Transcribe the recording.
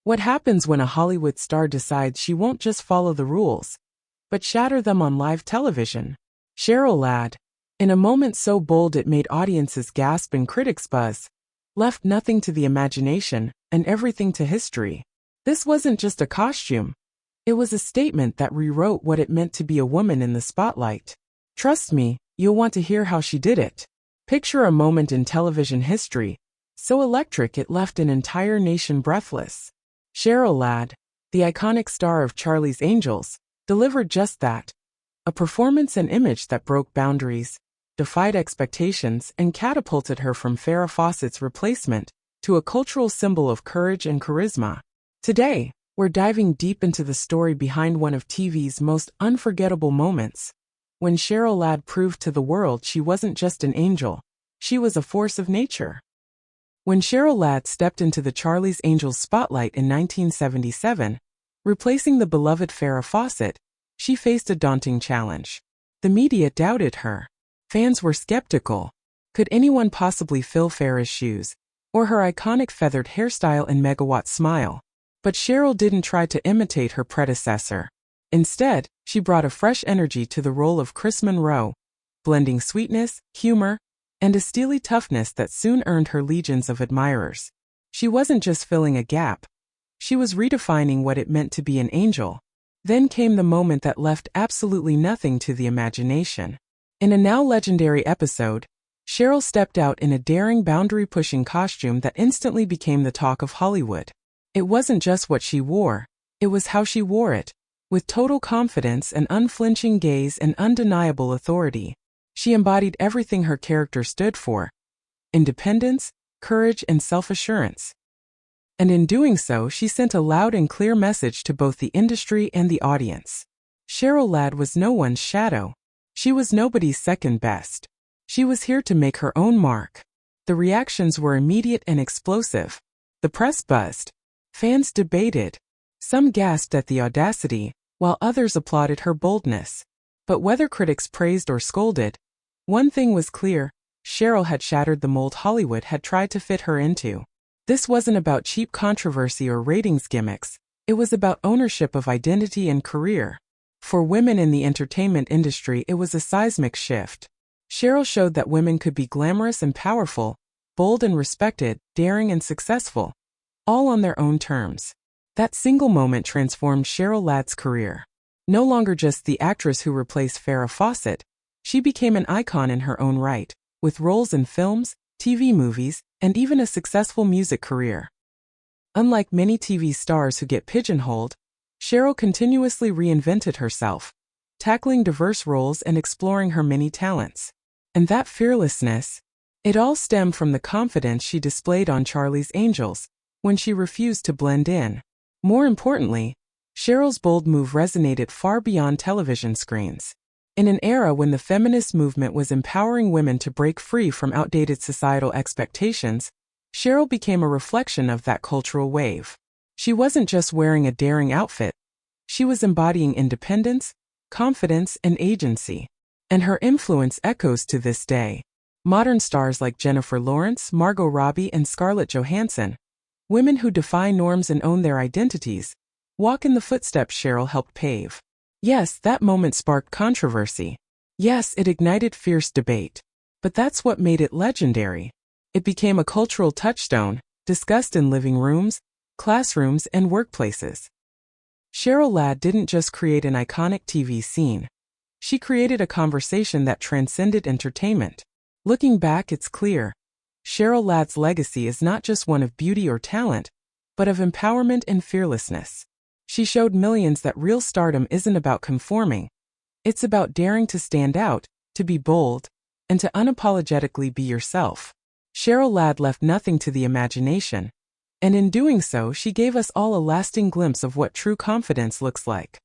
What happens when a Hollywood star decides she won't just follow the rules, but shatter them on live television? Cheryl Ladd, in a moment so bold it made audiences gasp and critics buzz, left nothing to the imagination and everything to history. This wasn't just a costume. It was a statement that rewrote what it meant to be a woman in the spotlight. Trust me, you'll want to hear how she did it. Picture a moment in television history, so electric it left an entire nation breathless. Cheryl Ladd, the iconic star of Charlie's Angels, delivered just that. A performance and image that broke boundaries, defied expectations, and catapulted her from Farrah Fawcett's replacement to a cultural symbol of courage and charisma. Today, we're diving deep into the story behind one of TV's most unforgettable moments, when Cheryl Ladd proved to the world she wasn't just an angel, she was a force of nature. When Cheryl Ladd stepped into the Charlie's Angels spotlight in 1977, replacing the beloved Farrah Fawcett, she faced a daunting challenge. The media doubted her. Fans were skeptical. Could anyone possibly fill Farrah's shoes, or her iconic feathered hairstyle and megawatt smile? But Cheryl didn't try to imitate her predecessor. Instead, she brought a fresh energy to the role of Kris Munroe, blending sweetness, humor, and a steely toughness that soon earned her legions of admirers. She wasn't just filling a gap. She was redefining what it meant to be an angel. Then came the moment that left absolutely nothing to the imagination. In a now legendary episode, Cheryl stepped out in a daring boundary-pushing costume that instantly became the talk of Hollywood. It wasn't just what she wore, it was how she wore it. With total confidence, an unflinching gaze, and undeniable authority, she embodied everything her character stood for: independence, courage, and self-assurance. And in doing so, she sent a loud and clear message to both the industry and the audience. Cheryl Ladd was no one's shadow. She was nobody's second best. She was here to make her own mark. The reactions were immediate and explosive. The press buzzed. Fans debated. Some gasped at the audacity, while others applauded her boldness. But whether critics praised or scolded, one thing was clear: Cheryl had shattered the mold Hollywood had tried to fit her into. This wasn't about cheap controversy or ratings gimmicks. It was about ownership of identity and career. For women in the entertainment industry, it was a seismic shift. Cheryl showed that women could be glamorous and powerful, bold and respected, daring and successful, all on their own terms. That single moment transformed Cheryl Ladd's career. No longer just the actress who replaced Farrah Fawcett, she became an icon in her own right, with roles in films, TV movies, and even a successful music career. Unlike many TV stars who get pigeonholed, Cheryl continuously reinvented herself, tackling diverse roles and exploring her many talents. And that fearlessness, it all stemmed from the confidence she displayed on Charlie's Angels, when she refused to blend in. More importantly, Cheryl's bold move resonated far beyond television screens. In an era when the feminist movement was empowering women to break free from outdated societal expectations, Cheryl became a reflection of that cultural wave. She wasn't just wearing a daring outfit. She was embodying independence, confidence, and agency. And her influence echoes to this day. Modern stars like Jennifer Lawrence, Margot Robbie, and Scarlett Johansson, women who defy norms and own their identities, walk in the footsteps Cheryl helped pave. Yes, that moment sparked controversy. Yes, it ignited fierce debate. But that's what made it legendary. It became a cultural touchstone, discussed in living rooms, classrooms, and workplaces. Cheryl Ladd didn't just create an iconic TV scene. She created a conversation that transcended entertainment. Looking back, it's clear. Cheryl Ladd's legacy is not just one of beauty or talent, but of empowerment and fearlessness. She showed millions that real stardom isn't about conforming. It's about daring to stand out, to be bold, and to unapologetically be yourself. Cheryl Ladd left nothing to the imagination, and in doing so, she gave us all a lasting glimpse of what true confidence looks like.